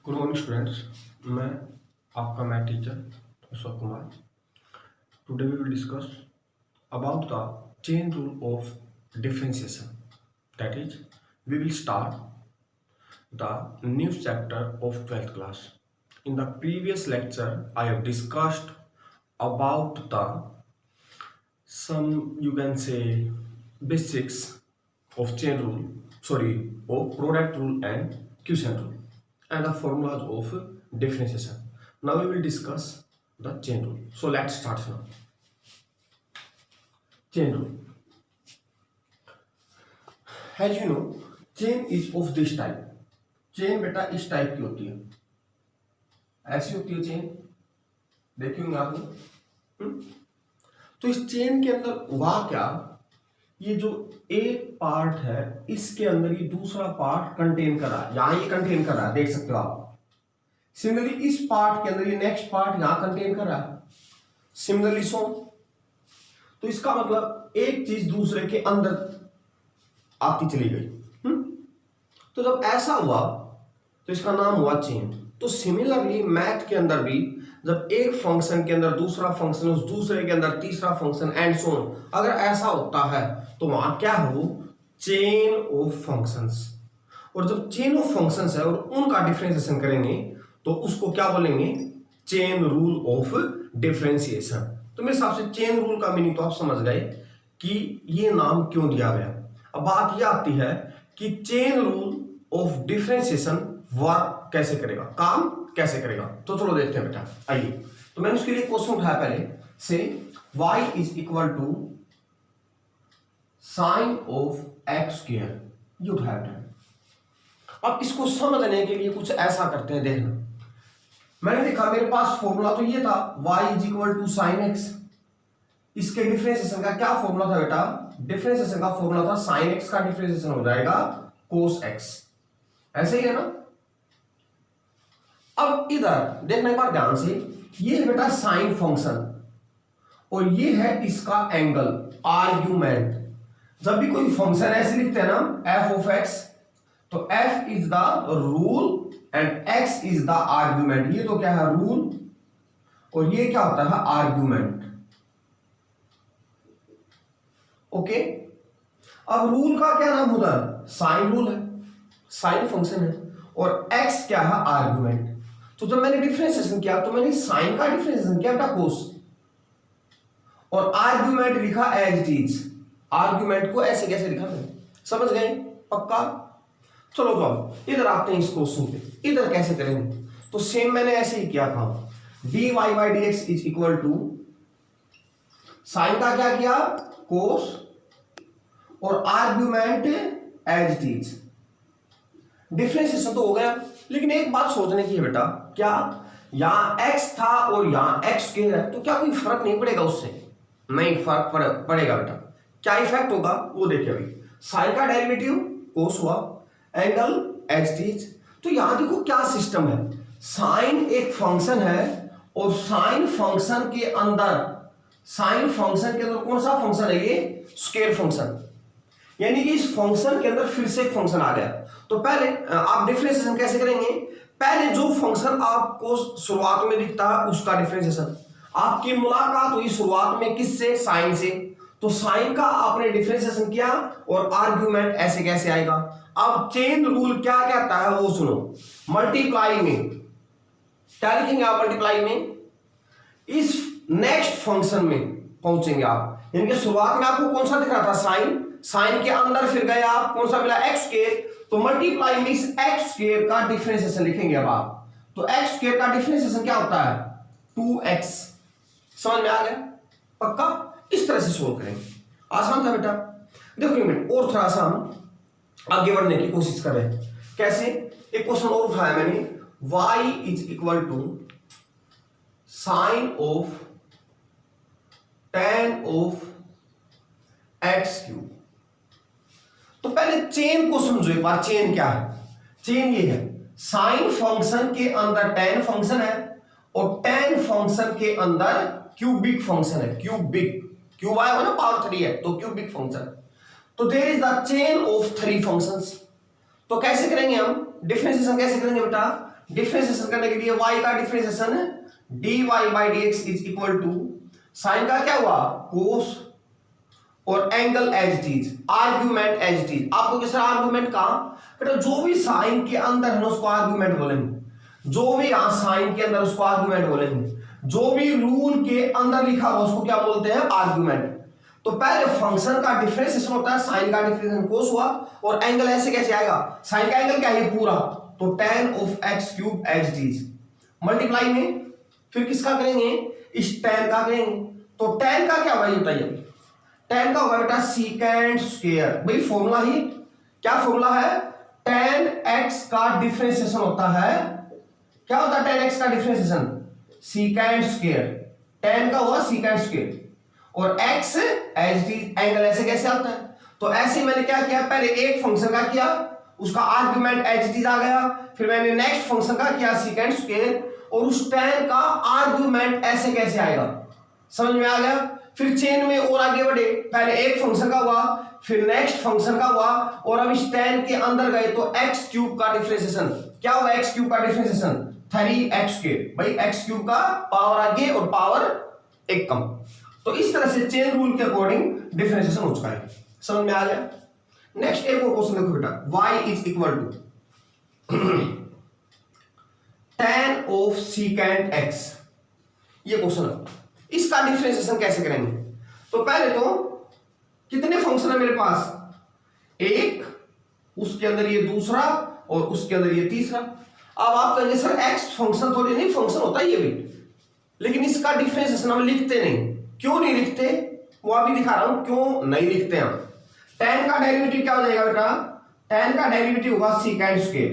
Good morning students. मैं आपका math teacher Ashok Kumar. Today we will discuss about the chain rule of differentiation. That is we will start the new chapter of 12th class. In the previous lecture I have discussed about the some you can say basics of chain rule, of product rule and quotient rule and the formulas of differentiation. Now we will discuss the chain rule. So let's start now. Chain rule. As you know, chain is of this type. Chain बेटा इस type की होती है, ऐसी होती है chain, देखी होंगे आपने। तो इस चेन के अंदर हुआ क्या, ये जो एक पार्ट है इसके अंदर ये दूसरा पार्ट कंटेन कर रहा है, यहां ये कंटेन कर रहा है, देख सकते हो आप। सिमिलरली इस पार्ट के अंदर ये नेक्स्ट पार्ट यहां कंटेन कर रहा है, सिमिलरली सो। तो इसका मतलब एक चीज दूसरे के अंदर आती चली गई। तो जब ऐसा हुआ तो इसका नाम हुआ चेन। तो सिमिलरली मैथ के अंदर भी जब एक फंक्शन के अंदर दूसरा फंक्शन, उस दूसरे के अंदर तीसरा फंक्शन एंड सो ऑन, अगर ऐसा होता है तो वहां क्या हो, चेन ऑफ फंक्शंस। और जब चेन ऑफ फंक्शंस है और उनका डिफरेंशिएशन करेंगे तो उसको क्या बोलेंगे, चेन रूल ऑफ डिफरेंशिएशन। तो मेरे हिसाब से चेन रूल का मीनिंग तो आप समझ गए कि ये नाम क्यों दिया गया। अब बात यह आती है कि chain rule of differentiation work कैसे करेगा, काम कैसे करेगा। तो चलो देखते हैं बेटा, आइए। तो मैंने उसके लिए क्वेश्चन उठाया पहले से, y is equal to sine of x square, ये उठाया बेटा। अब इसको समझने के लिए कुछ ऐसा करते हैं, देखना। मैंने देखा मेरे पास फॉर्मूला तो ये था y is equal to sine x. इसके डिफरेंशिएशन का क्या फॉर्मूला था बेटा, डिफरेंशिएशन का फॉर्मूला था साइन एक्स का डिफरेंशिएशन हो जाएगा कोस एक्स, ऐसे ही है ना। अब इधर देखना एक बार ध्यान से, ये है बेटा साइन फंक्शन और ये है इसका एंगल, आर्ग्यूमेंट। जब भी कोई फंक्शन ऐसे लिखते हैं ना एफ ऑफ एक्स, तो F is the rule and x is the argument. ये तो क्या है, रूल, और ये क्या होता है, आर्ग्यूमेंट। ओके। अब रूल का क्या नाम उधर, साइन रूल है, साइन फंक्शन है, और एक्स क्या है, आर्ग्यूमेंट। तो जब मैंने डिफरेंशिएशन किया तो मैंने साइन का डिफरेंशिएशन किया बेटा कोस, और आर्ग्यूमेंट लिखा एज इट इज। आर्ग्यूमेंट को ऐसे कैसे लिखा मैंने, समझ गए पक्का। चलो तो इधर आते हैं इस क्वेश्चन पे, इधर कैसे करेंगे। तो सेम मैंने ऐसे ही किया था, d y by d x is equal to sine का क्या किया, कोस, और argument as it is. Differentiation तो हो गया, लेकिन एक बात सोचने की है बेटा, क्या यहां x था और यहां x स्क्वायर है, तो क्या कोई फर्क नहीं पड़ेगा उससे, नहीं फर्क पड़ेगा बेटा। क्या इफेक्ट होगा वो देखिए अभी। साइन का डेरिवेटिव कोस हुआ, एंगल एज इट इज। तो यहां देखो क्या सिस्टम है, साइन एक फंक्शन है और साइन फंक्शन के अंदर कौन सा फंक्शन है, ये स्क्वायर फंक्शन, यानी कि इस फंक्शन के अंदर फिर से एक फंक्शन आ गया। तो पहले आप डिफरेंशिएशन कैसे करेंगे, पहले जो फंक्शन आपको शुरुआत में दिखता है उसका डिफरेंशिएशन। आपकी मुलाकात हुई शुरुआत में किससे, साइन से, तो साइन का आपने डिफरेंशिएशन किया, और आर्ग्यूमेंट ऐसे कैसे आएगा। अब चेन रूल क्या कहता है वो सुनो, मल्टीप्लाई में क्या लिखेंगे आप, मल्टीप्लाई में इस नेक्स्ट फंक्शन में पहुंचेंगे आप, यानी कि शुरुआत में आपको कौन सा दिख रहा था, साइन, साइन के अंदर फिर गए आप, कौन सा मिला, एक्स स्क्वायर। तो मल्टीप्लाई में इस एक्स स्क्वायर का डिफरेंशिएशन लिखेंगे अब आप। तो एक्स स्क्वायर का डिफरेंशिएशन क्या होता है, 2x। समझ में आ गया पक्का। इस तरह से सोल्व करेंगे, आसान था बेटा। देखो एक मिनट और थोड़ा सा हम आगे बढ़ने की कोशिश करें। कैसे, एक क्वेश्चन और उठाया मैंने, y is equal to sine of tan of x cube. तो पहले चेन को समझो एक बार, चेन क्या है। चेन ये है, साइन फंक्शन के अंदर tan फंक्शन है और tan फंक्शन के अंदर क्यूबिक फंक्शन है, क्यूब आया हो ना, पावर 3 है तो क्यूबिक फंक्शन। तो there is the chain of 3 functions. तो कैसे करेंगे हम, डिफरेंशिएशन कैसे करेंगे बेटा? डिफरेंशिएशन करने के लिए y का differentiation dy/dx is equal to sine का क्या हुआ कोस और angle as it is, argument as it is. आपको किस आर्ग्यूमेंट का बेटा जो भी साइन के अंदर है ना उसको आर्ग्यूमेंट बोलेंगे, जो भी साइन के अंदर उसको आर्ग्यूमेंट बोलेंगे, जो भी रूल के अंदर लिखा हुआ उसको क्या बोलते हैं आर्ग्यूमेंट। तो पहले फंक्शन का डिफरेंशिएशन होता है, साइन का डिफरेंशिएशन कोस हुआ और एंगल ऐसे कैसे आएगा, साइन का एंगल क्या है पूरा, तो tan of x cube as it is multiply में फिर किसका करेंगे इस tan का करेंगे। तो tan का क्या होगा ये बताइए, tan का होगा बेटा सीकेंट स्क्वायर। भाई फॉर्मूला ही क्या फॉर्मूला है, tan x का डिफरेंशिएशन होता है, क्या होता है tan x का डिफरेंशिएशन सीकेंट स्क्वायर, tan का हुआ सीकेंट स्क्वायर और x as it is angle ऐसे कैसे आता है। तो ऐसे मैंने क्या किया, पहले एक फंक्शन का किया उसका आर्गुमेंट एज इट इज आ गया, फिर मैंने नेक्स्ट फंक्शन का किया सीकेंट स्क्वायर और उस tan का आर्गुमेंट ऐसे कैसे आएगा, समझ में आ गया। फिर चेन में और आगे बढ़े, पहले एक फंक्शन का हुआ फिर नेक्स्ट फंक्शन का हुआ और अब इस tan के अंदर गए तो x क्यूब का डिफरेंशिएशन क्या होगा, x क्यूब का डिफरेंशिएशन 3x²। भाई x क्यूब का पावर आगे और पावर एक कम। तो इस तरह से चेन रूल के अकॉर्डिंग डिफरेंशिएशन हो चुका है, समझ में आ गया। नेक्स्ट एक और क्वेश्चन देखो बेटा, y is equal to tan of secant x, ये क्वेश्चन है। इसका डिफरेंशिएशन कैसे करेंगे, तो पहले तो कितने फंक्शन है मेरे पास, एक, उसके अंदर ये दूसरा और उसके अंदर ये तीसरा। अब आप कहेंगे सर x फंक्शन थोड़ी नहीं, फंक्शन होता है ये भी, लेकिन इसका डिफरेंशिएशन हम लिखते नहीं, क्यों नहीं लिखते वो अभी दिखा रहा हूं क्यों नहीं लिखते हम। tan का डेरिवेटिव क्या हो जाएगा बेटा, tan का डेरिवेटिव होगा secant square,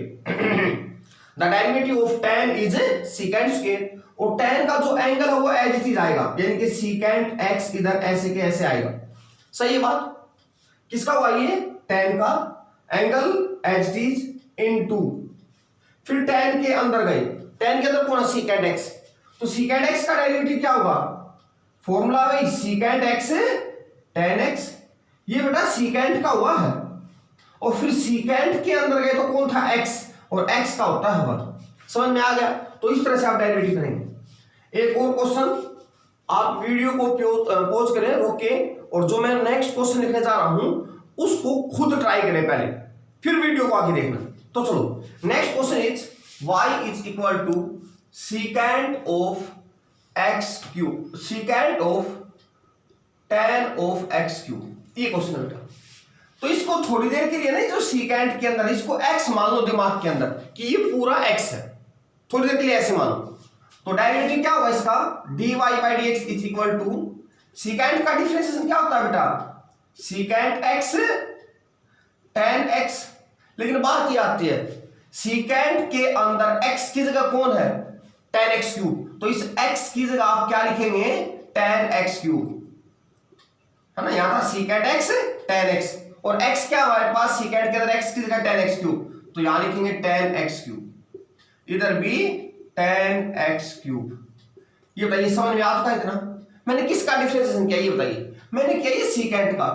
the derivative of tan is secant square और tan का जो एंगल है वो एज इट इज आएगा, यानी कि सीकेंट x इधर ऐसे के ऐसे आएगा। सही है बात, किसका हुआ ये tan का angle as it is into फिर tan के अंदर गए, tan के अंदर कौन है सीकेंट x, तो सीकेंट x का डेरिवेटिव क्या होगा, फॉर्मूला भाई सीकेंट x tan x, ये बेटा सीकेंट का हुआ है और फिर सीकेंट के अंदर गए तो कौन था x और x का होता है 1, समझ में आ गया। तो इस तरह से आप डेरिवेटिव करेंगे। एक और क्वेश्चन, आप वीडियो को पॉज करें रोक के और जो मैं नेक्स्ट क्वेश्चन लिखने जा रहा हूं उसको खुद ट्राई करें पहले, फिर वीडियो को आगे देखना। तो चलो next question is y is equal to secant of x cube, secant of tan of x cube, ये क्वेश्चन है बेटा। तो इसको थोड़ी देर के लिए नहीं, जो सीकेंट के अंदर इसको x मान लो दिमाग के अंदर कि ये पूरा x है, थोड़ी देर के लिए ऐसे मानो। तो डेरिवेटिव क्या होगा इसका, dy/dx is equal to secant का डिफरेंशिएशन क्या होता है बेटा, सीकेंट x tan x, लेकिन बात ये आती है सीकेंट के अंदर x की जगह कौन है tan x क्यूब, तो इस x की जगह आप क्या लिखेंगे tan x क्यूब, है ना, यहां था सीकेंट x tan x और x क्या हमारे पास सीकेंट के अंदर x की जगह tan x क्यूब, तो यहां लिखेंगे tan x क्यूब, इधर भी tan x क्यूब। ये बताइए समझ में आता है इतना, मैंने किसका डिफरेंशिएशन किया ये बताइए, मैंने किया ये सीकेंट का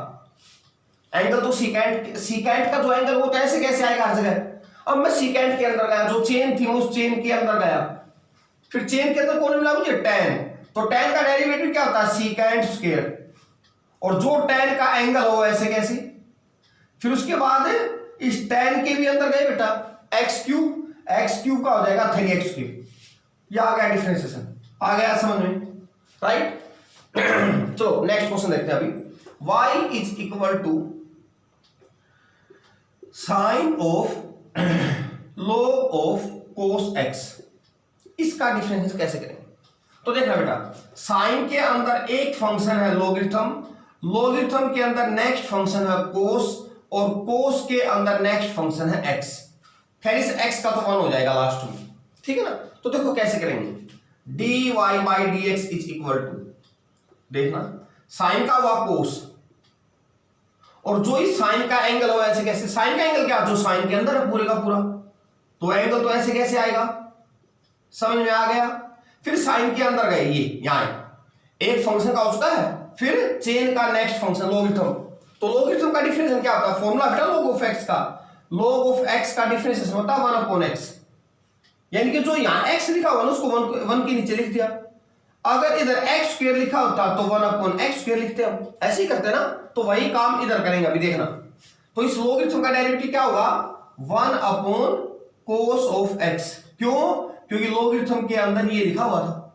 एंगल, तो सीकेंट का जो एंगल वो कैसे कैसे आएगा हर जगह। अब मैं सीकेंट के अंदर गया, जो चेन थी उस चेन के अंदर गया, फिर चेन के अंदर कौन मिला मुझे tan, तो tan का डेरिवेटिव क्या होता है सीकेंट स्क्वायर और जो tan का एंगल हो ऐसे कैसे, फिर उसके बाद इस tan के भी अंदर गए बेटा x क्यूब का हो जाएगा 3x क्यूब, ये आ गया डिफरेंशिएशन, आ गया समझ में, राइट। चलो नेक्स्ट क्वेश्चन देखते हैं अभी, y is equal to sine of log of cos x, इसका डिफरेंशिएशन कैसे करेंगे। तो देखना बेटा, साइन के अंदर एक फंक्शन है लॉगरिथम, लॉगरिथम के अंदर नेक्स्ट फंक्शन है cos और cos के अंदर नेक्स्ट फंक्शन है x, खैर इस x का तो 1 हो जाएगा लास्ट में, ठीक है ना। तो देखो कैसे करेंगे, dy/dx इज इक्वल टू, देखना साइन का हुआ cos और जो इस साइन का एंगल हो ऐसे कैसे, साइन का एंगल क्या जो साइन के अंदर है पूरे का पूरा, तो एंगल तो ऐसे कैसे आएगा, समझ में आ गया। फिर साइन के अंदर गए, ये यहां एक फंक्शन का हो चुका है, फिर चेन का नेक्स्ट फंक्शन लॉगरिथम, तो लॉगरिथम का डिफरेंशिएशन क्या होता है, फॉर्मूला बेटा log ऑफ x का, log ऑफ x का डिफरेंशिएशन होता है 1/x, यानी कि जो यहां x लिखा हुआ ना उसको 1 के नीचे लिख दिया। अगर इधर x स्क्वायर लिखा होता तो 1/x स्क्वायर लिखते हम, ऐसे ही करते हैं ना। तो वही काम इधर करेंगे, अभी देखना। तो इस लॉगरिथम का डेरिवेटिव क्या होगा, 1/cos ऑफ x। क्यों? क्योंकि लॉगरिथम के अंदर ये लिखा हुआ था,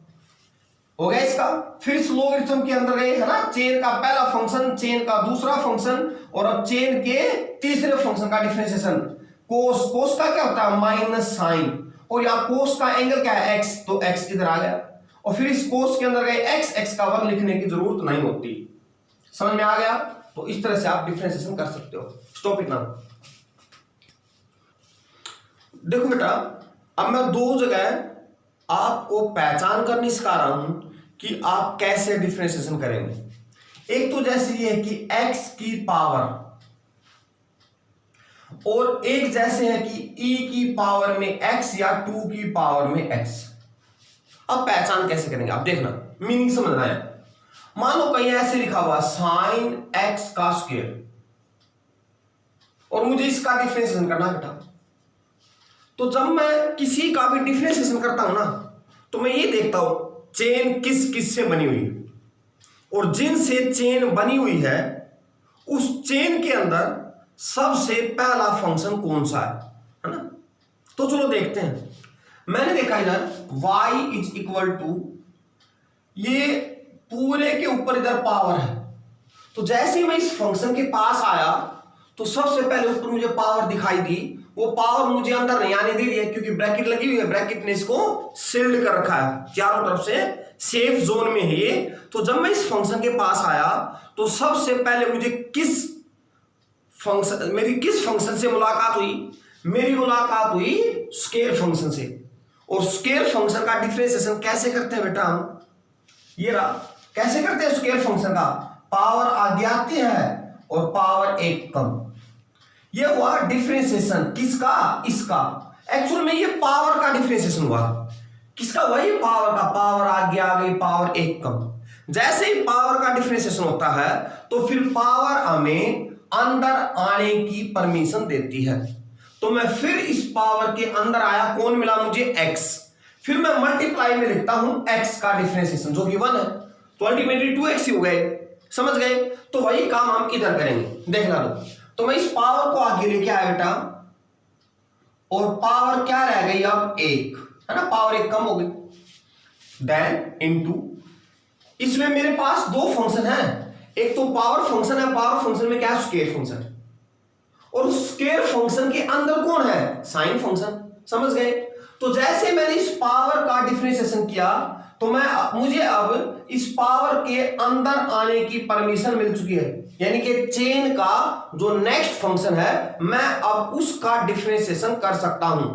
हो गया इसका। फिर इस लॉगरिथम के अंदर गए है ना, चेन का पहला फंक्शन, चेन का दूसरा फंक्शन, और अब चेन के तीसरे फंक्शन का डिफरेंशिएशन। कोस, कोस का क्या होता है माइनस साइन, और यहां कोस का एंगल क्या है x, तो x इधर आ गया। और फिर इस कोस के अंदर गए x का वर्ग लिखने की जरूरत नहीं होती। समझ में आ गया? तो इस तरह से आप डिफरेंशिएशन कर सकते हो। Stop it now. देखो बेटा, अब मैं दो जगह आपको पहचान करनी सिखा रहा हूं कि आप कैसे डिफरेंशिएशन करेंगे। एक तो जैसे ये है कि x की पावर, और एक जैसे है कि e की पावर में x या 2 की पावर में x। अब पहचान कैसे करेंगे आप देखना, मीनिंग समझना है। मान लो कहीं ऐसे लिखा हुआ sin x का स्क्वायर, और मुझे इसका डिफरेंशिएशन करना बेटा। तो जब मैं किसी का भी डिफरेंशिएशन करता हूं ना, तो मैं ये देखता हूं चेन किस किस से बनी हुई है, और जिनसे चेन बनी हुई है उस चेन के अंदर सबसे पहला फंक्शन कौन सा है ना। तो चलो देखते हैं। मैंने देखा इधर y इज इक्वल टू, ये पूरे के ऊपर इधर पावर है। तो जैसे ही मैं इस फंक्शन के पास आया तो सबसे पहले ऊपर मुझे पावर दिखाई दी। वो पावर मुझे अंदर नहीं आने दे रही है क्योंकि ब्रैकेट लगी हुई है, ब्रैकेट ने इसको सील्ड कर रखा है, चारों तरफ से सेफ जोन में है ये। तो जब मैं इस फंक्शन के पास आया तो सबसे पहले मुझे मेरी किस फंक्शन से मुलाकात हुई, मेरी मुलाकात हुई स्केयर फंक्शन से। और स्केयर फंक्शन का डिफरेंशिएशन कैसे करते हैं बेटा हम, ये रहा कैसे करते हैं स्केयर फंक्शन का। पावर आगे आती है और पावर एक कम, ये हुआ डिफरेंशिएशन किसका, इसका। एक्चुअल में ये पावर का डिफरेंशिएशन हुआ, किसका, वही पावर का। पावर आगे आ गई, पावर एक कम। जैसे ही पावर का डिफरेंशिएशन होता है तो फिर पावर हमें अंदर आने की परमिशन देती है। तो मैं फिर इस पावर के अंदर आया, कौन मिला मुझे, x। फिर मैं मल्टीप्लाई में लिखता हूं x का डिफरेंशिएशन जो कि 1 है, तो अल्टीमेटली 2x ही हो गए। समझ गए? तो वही काम हम इधर करेंगे, देखना दो। तो मैं इस पावर को आगे लेके आया बेटा, और पावर क्या रह गई अब, 1 है ना, पावर 1 कम हो गई। देन इनटू, इसमें मेरे पास दो फंक्शन है, एक तो पावर फंक्शन है, पावर फंक्शन में क्या है, स्केयर फंक्शन, और स्केयर फंक्शन के अंदर कौन है, साइन फंक्शन। समझ गए? तो जैसे मैंने इस पावर का डिफरेंशिएशन किया तो मुझे अब इस पावर के अंदर आने की परमिशन मिल चुकी है, यानी कि चेन का जो नेक्स्ट फंक्शन है मैं अब उसका डिफरेंशिएशन कर सकता हूं।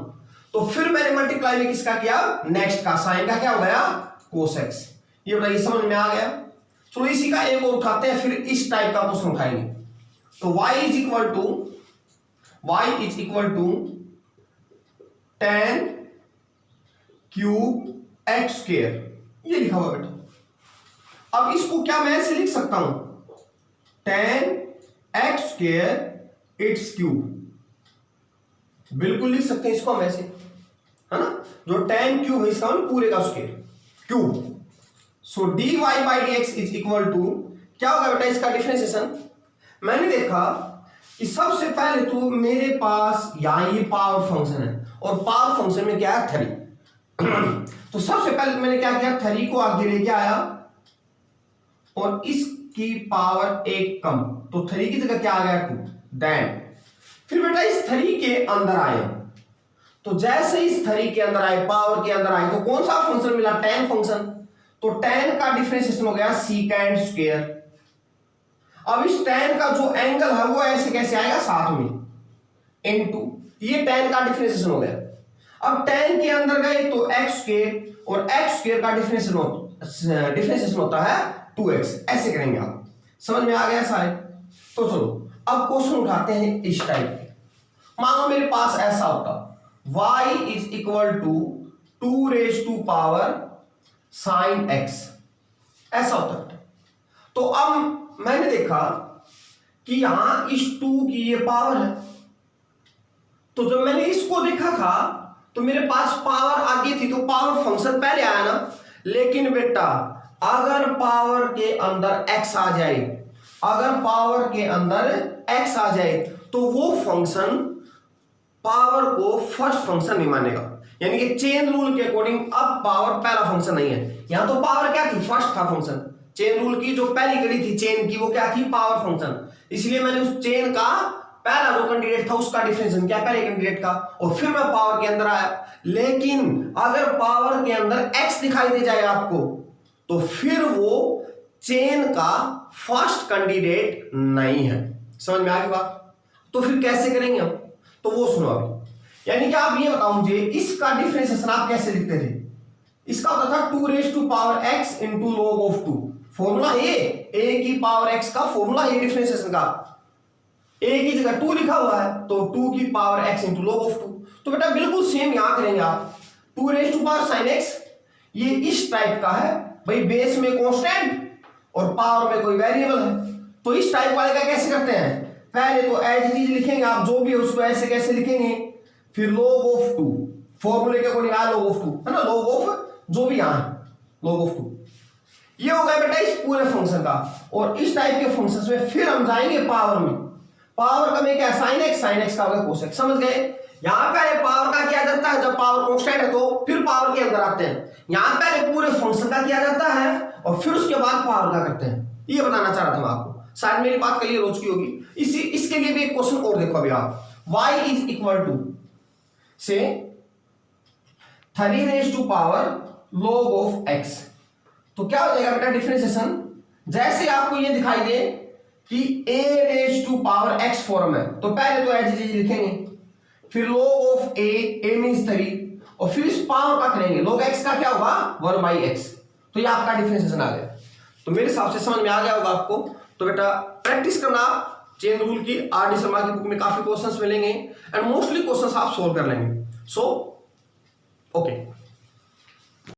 तो फिर मैंने मल्टीप्लाई में किसका किया, नेक्स्ट का, साइन का क्या हो गया, cos x। ये बताइए समझ में आ गया? तो इसी का एक और उठाते हैं, फिर इस टाइप का क्वेश्चन उठाएंगे। तो y is equal to tan cube x square, ये लिखा हुआ बेटा। अब इसको क्या मैं ऐसे लिख सकता हूं, tan x square its cube, बिल्कुल लिख सकते हैं इसको हम ऐसे, है ना। जो tan क्यूब है इसका पूरे का square cube. So dy by dx is equal to क्या होगा बेटा इसका डिफरेंशिएशन। मैंने देखा कि सबसे पहले तो मेरे पास यहां ये पावर फंक्शन है, और पावर फंक्शन में क्या है, 3। तो सबसे पहले मैंने क्या किया, 3 को आगे लेके आया और इसकी पावर 1 कम, तो 3 की जगह क्या आ गया, 2। देन फिर बेटा इस 3 के अंदर आए, तो जैसे इस 3 के अंदर आए, पावर के अंदर आए, तो कौन सा फंक्शन मिला, tan फंक्शन। तो tan का डिफरेंशिएशन हो गया सीकेंड स्क्वायर। अब इस tan का जो एंगल है वो ऐसे कैसे आएगा, साथ में इनटू, ये tan का डिफरेंशिएशन हो गया। अब tan के अंदर गए तो x स्क्वायर, और x स्क्वायर का डिफरेंशिएशन होता है 2x। ऐसे करेंगे आप, समझ में आ गया सारे? तो चलो अब क्वेश्चन उठाते हैं इस टाइप के। मानो मेरे पास ऐसा होता, y is equal to 2 raise to power sine x, ऐसा होता है। तो अब मैंने देखा कि यहां इस 2 की ये पावर है, तो जब मैंने इसको देखा था तो मेरे पास पावर आगे थी, तो पावर फंक्शन पहले आया ना। लेकिन बेटा अगर पावर के अंदर x आ जाए, अगर पावर के अंदर x आ जाए तो वो फंक्शन पावर को फर्स्ट फंक्शन नहीं मानेगा। यानी कि चेन रूल के अकॉर्डिंग अब पावर पहला फंक्शन नहीं है। यहां तो पावर क्या थी, फर्स्ट था फंक्शन। चेन रूल की जो पहली कड़ी थी चेन की, वो क्या थी, पावर फंक्शन। इसलिए मैंने उस चेन का पहला जो कैंडिडेट था उसका डिफरेंशिएशन क्या, पहले कैंडिडेट का, और फिर मैं पावर के अंदर आया। लेकिन अगर पावर के अंदर x दिखाई दे जाए आपको तो फिर वो चेन का फर्स्ट कैंडिडेट नहीं है। समझ में आ गई बात? तो फिर कैसे करेंगे हम, तो वो सुनो अभी। यानी कि आप ये बताओ मुझे, इसका डिफरेंशिएशन आप कैसे लिखते थे? इसका होता था 2 raise to power x into log of 2। Formula a की पावर x का फॉर्मूला है डिफरेंशिएशन का। a की जगह 2 लिखा हुआ है तो 2 की power x into log of 2। तो बेटा बिल्कुल सेम यहां करेंगे आप। 2 raise to power sin x, ये इस टाइप का है भाई, बेस में कांस्टेंट और पावर में कोई वेरिएबल है। तो इस टाइप वाले का कैसे करते हैं, पहले तो एज इट इज लिखेंगे आप, जो भी है उसको ऐसे कैसे लिखेंगे, फिर log ऑफ 2, फॉर्मूले के अकॉर्डिंग आ log ऑफ 2 है ना, log ऑफ जो भी यहां है log ऑफ 2। ये हो गया बेटा इस पूरे फंक्शन का। और इस टाइप के फंक्शंस में फिर हम जाएंगे पावर में। पावर का में क्या है, sin x का होगा cos x। समझ गए? यहां पहले पावर का किया जाता है, जब पावर कांस्टेंट है तो फिर पावर के अंदर आते हैं। यहां पहले पूरे फंक्शन का किया जाता है और फिर उसके बाद पावर का करते हैं। ये बताना चाह रहा था मैं आपको, शायद मेरी बात क्लियर हो चुकी होगी। इसके लिए भी एक क्वेश्चन और देखो अभी आप। y इज इक्वल टू से 3 raise to power log of x। तो क्या हो जाएगा बेटा डिफरेंशिएशन, जैसे आपको ये दिखाई दे कि a raise to power x form है तो पहले तो एज इट इज लिखेंगे, फिर log ऑफ a मींस 3, और फिर इस पावर का करेंगे, log x का क्या होगा 1/x। तो ये आपका डिफरेंशिएशन आ गया। तो मेरे हिसाब से समझ में आ गया होगा आपको। तो बेटा प्रैक्टिस करना चेन रूल की, आर डी शर्मा की बुक में काफी क्वेश्चंस मिलेंगे एंड मोस्टली क्वेश्चंस आप सोल्व कर लेंगे। So okay.